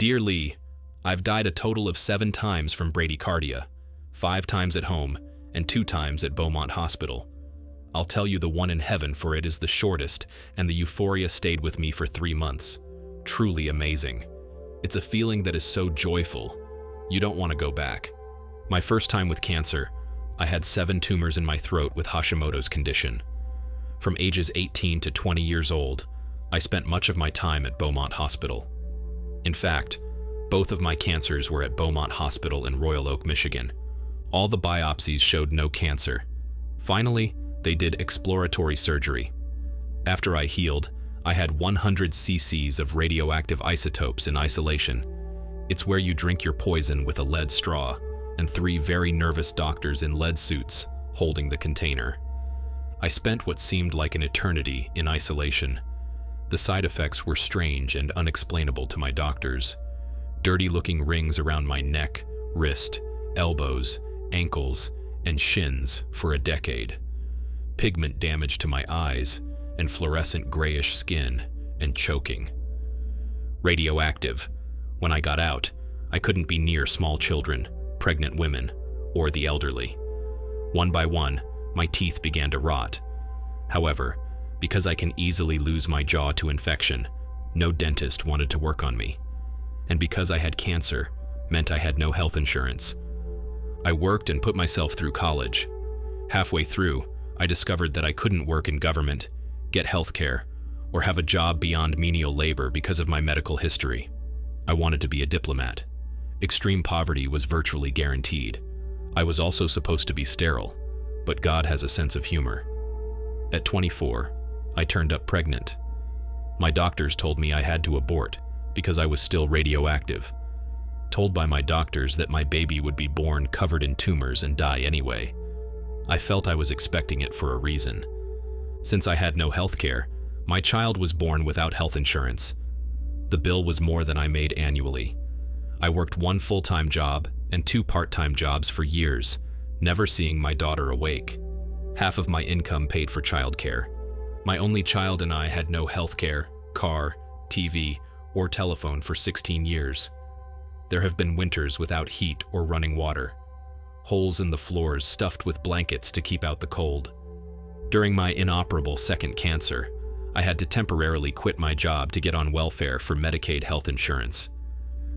Dear Lee, I've died a total of 7 times from Brandycardia, 5 times at home and 2 times at Beaumont Hospital. I'll tell you the one in heaven, for it is the shortest, and the euphoria stayed with me for 3 months. Truly amazing. It's a feeling that is so joyful. You don't want to go back. My first time with cancer, I had 7 tumors in my throat with Hashimoto's condition. From ages 18 to 20 years old, I spent much of my time at Beaumont Hospital. In fact, both of my cancers were at Beaumont Hospital in Royal Oak, Michigan. All the biopsies showed no cancer. Finally, they did exploratory surgery. After I healed, I had 100 cc's of radioactive isotopes in isolation. It's where you drink your poison with a lead straw, and 3 very nervous doctors in lead suits holding the container. I spent what seemed like an eternity in isolation. The side effects were strange and unexplainable to my doctors. Dirty-looking rings around my neck, wrist, elbows, ankles, and shins for a decade. Pigment damage to my eyes, and fluorescent grayish skin, and choking. Radioactive. When I got out, I couldn't be near small children, pregnant women, or the elderly. One by one, my teeth began to rot. However, because I can easily lose my jaw to infection, no dentist wanted to work on me. And because I had cancer, meant I had no health insurance. I worked and put myself through college. Halfway through, I discovered that I couldn't work in government, get health care, or have a job beyond menial labor because of my medical history. I wanted to be a diplomat. Extreme poverty was virtually guaranteed. I was also supposed to be sterile, but God has a sense of humor. At 24, I turned up pregnant. My doctors told me I had to abort because I was still radioactive. Told by my doctors that my baby would be born covered in tumors and die anyway. I felt I was expecting it for a reason. Since I had no health care, my child was born without health insurance. The bill was more than I made annually. I worked 1 full-time job and 2 part-time jobs for years, never seeing my daughter awake. Half of my income paid for childcare. My only child and I had no health care, car, TV, or telephone for 16 years. There have been winters without heat or running water. Holes in the floors stuffed with blankets to keep out the cold. During my inoperable second cancer, I had to temporarily quit my job to get on welfare for Medicaid health insurance.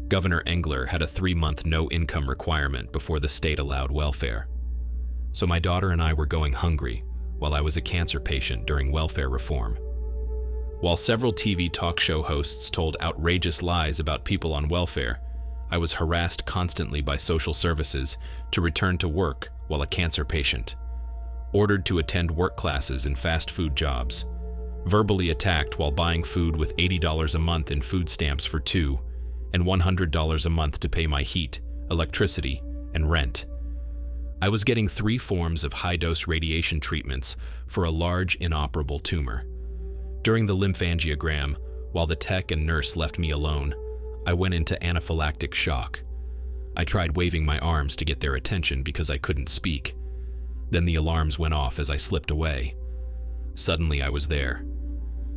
Governor Engler had a 3-month no-income requirement before the state allowed welfare. So my daughter and I were going hungry while I was a cancer patient during welfare reform. While several TV talk show hosts told outrageous lies about people on welfare, I was harassed constantly by social services to return to work while a cancer patient. Ordered to attend work classes in fast food jobs. Verbally attacked while buying food with $80 a month in food stamps for 2, and $100 a month to pay my heat, electricity, and rent. I was getting 3 forms of high-dose radiation treatments for a large inoperable tumor. During the lymphangiogram, while the tech and nurse left me alone, I went into anaphylactic shock. I tried waving my arms to get their attention because I couldn't speak. Then the alarms went off as I slipped away. Suddenly I was there.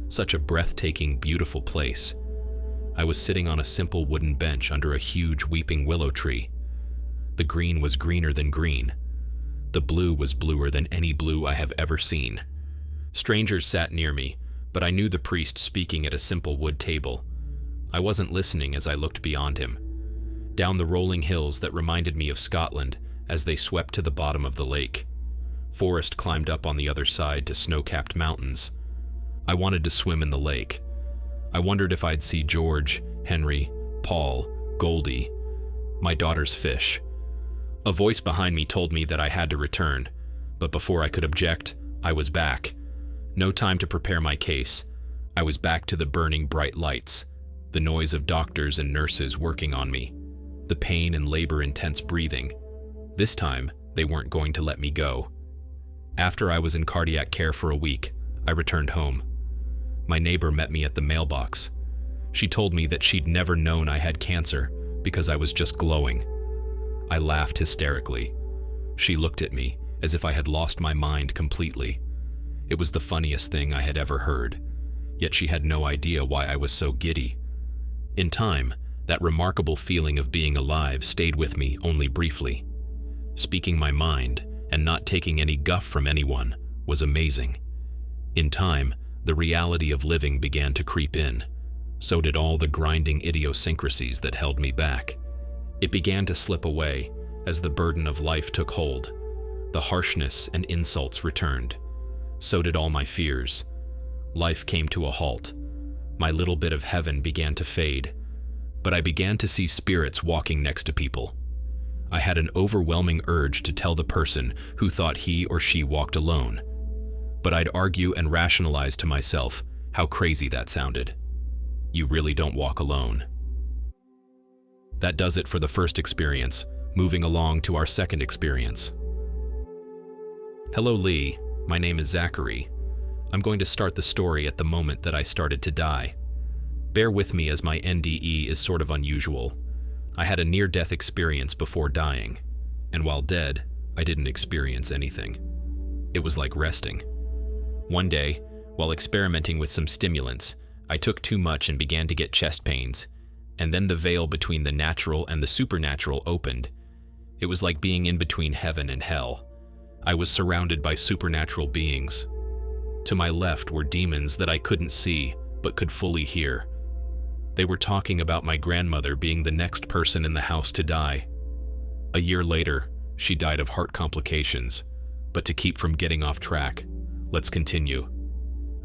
Such a breathtaking, beautiful place. I was sitting on a simple wooden bench under a huge weeping willow tree. The green was greener than green. The blue was bluer than any blue I have ever seen. Strangers sat near me, but I knew the priest speaking at a simple wood table. I wasn't listening as I looked beyond him, down the rolling hills that reminded me of Scotland as they swept to the bottom of the lake. Forest climbed up on the other side to snow-capped mountains. I wanted to swim in the lake. I wondered if I'd see George, Henry, Paul, Goldie, my daughter's fish. A voice behind me told me that I had to return, but before I could object, I was back. No time to prepare my case. I was back to the burning bright lights, the noise of doctors and nurses working on me, the pain and labor-intense breathing. This time, they weren't going to let me go. After I was in cardiac care for a week, I returned home. My neighbor met me at the mailbox. She told me that she'd never known I had cancer because I was just glowing. I laughed hysterically. She looked at me as if I had lost my mind completely. It was the funniest thing I had ever heard, yet she had no idea why I was so giddy. In time, That remarkable feeling of being alive stayed with me only briefly. Speaking my mind and not taking any guff from anyone was amazing. In time, the reality of living began to creep in. So did all the grinding idiosyncrasies that held me back. It began to slip away as the burden of life took hold. The harshness and insults returned. So did all my fears. Life came to a halt. My little bit of heaven began to fade. But I began to see spirits walking next to people. I had an overwhelming urge to tell the person who thought he or she walked alone. But I'd argue and rationalize to myself how crazy that sounded. You really don't walk alone. That does it for the first experience. Moving along to our second experience. Hello, Lee. My name is Zachary. I'm going to start the story at the moment that I started to die. Bear with me as my NDE is sort of unusual. I had a near-death experience before dying, and while dead, I didn't experience anything. It was like resting. One day, while experimenting with some stimulants, I took too much and began to get chest pains, and then the veil between the natural and the supernatural opened. It was like being in between heaven and hell. I was surrounded by supernatural beings. To my left were demons that I couldn't see, but could fully hear. They were talking about my grandmother being the next person in the house to die. A year later, she died of heart complications. But to keep from getting off track, let's continue.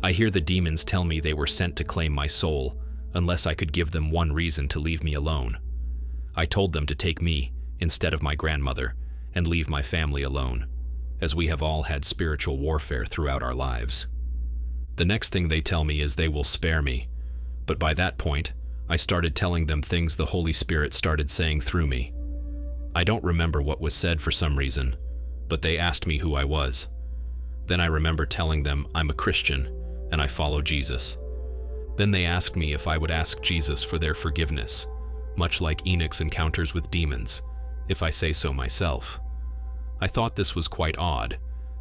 I hear the demons tell me they were sent to claim my soul, unless I could give them one reason to leave me alone. I told them to take me instead of my grandmother and leave my family alone, as we have all had spiritual warfare throughout our lives. The next thing they tell me is they will spare me, but by that point, I started telling them things the Holy Spirit started saying through me. I don't remember what was said for some reason, but they asked me who I was. Then I remember telling them I'm a Christian and I follow Jesus. Then they asked me if I would ask Jesus for their forgiveness, much like Enoch's encounters with demons, if I say so myself. I thought this was quite odd,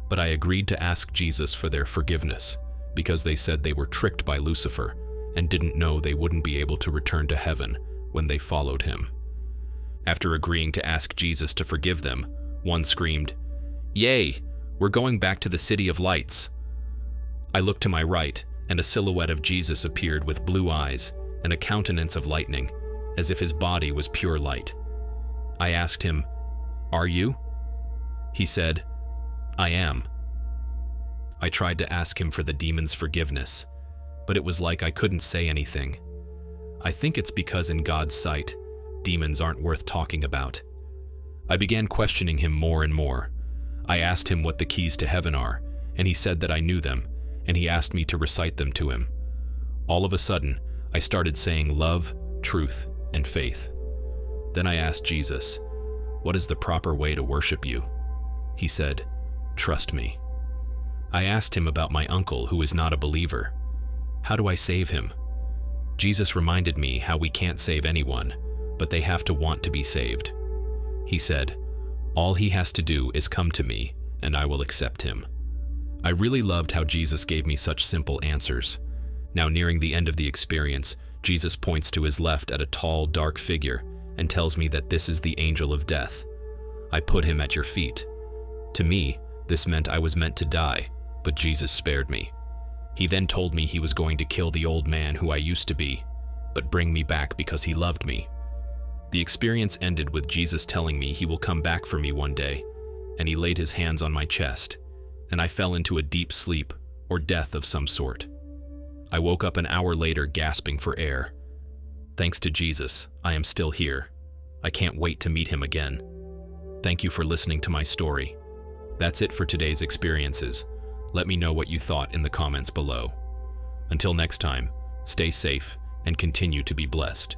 but I agreed to ask Jesus for their forgiveness because they said they were tricked by Lucifer and didn't know they wouldn't be able to return to heaven when they followed him. After agreeing to ask Jesus to forgive them, one screamed, "Yay, we're going back to the City of Lights." I looked to my right, and a silhouette of Jesus appeared with blue eyes and a countenance of lightning, as if his body was pure light. I asked him, "Are you?" He said, "I am." I tried to ask him for the demon's forgiveness, but it was like I couldn't say anything. I think it's because in God's sight, demons aren't worth talking about. I began questioning him more and more. I asked him what the keys to heaven are, and he said that I knew them, and he asked me to recite them to him. All of a sudden, I started saying love, truth, and faith. Then I asked Jesus, "What is the proper way to worship you?" He said, "Trust me." I asked him about my uncle who is not a believer. How do I save him? Jesus reminded me how we can't save anyone, but they have to want to be saved. He said, all he has to do is come to me, and I will accept him. I really loved how Jesus gave me such simple answers. Now, nearing the end of the experience, Jesus points to his left at a tall, dark figure and tells me that this is the angel of death. I put him at your feet. To me, this meant I was meant to die, but Jesus spared me. He then told me he was going to kill the old man who I used to be, but bring me back because he loved me. The experience ended with Jesus telling me he will come back for me one day, and he laid his hands on my chest, and I fell into a deep sleep or death of some sort. I woke up an hour later gasping for air. Thanks to Jesus, I am still here. I can't wait to meet him again. Thank you for listening to my story. That's it for today's experiences. Let me know what you thought in the comments below. Until next time, stay safe and continue to be blessed.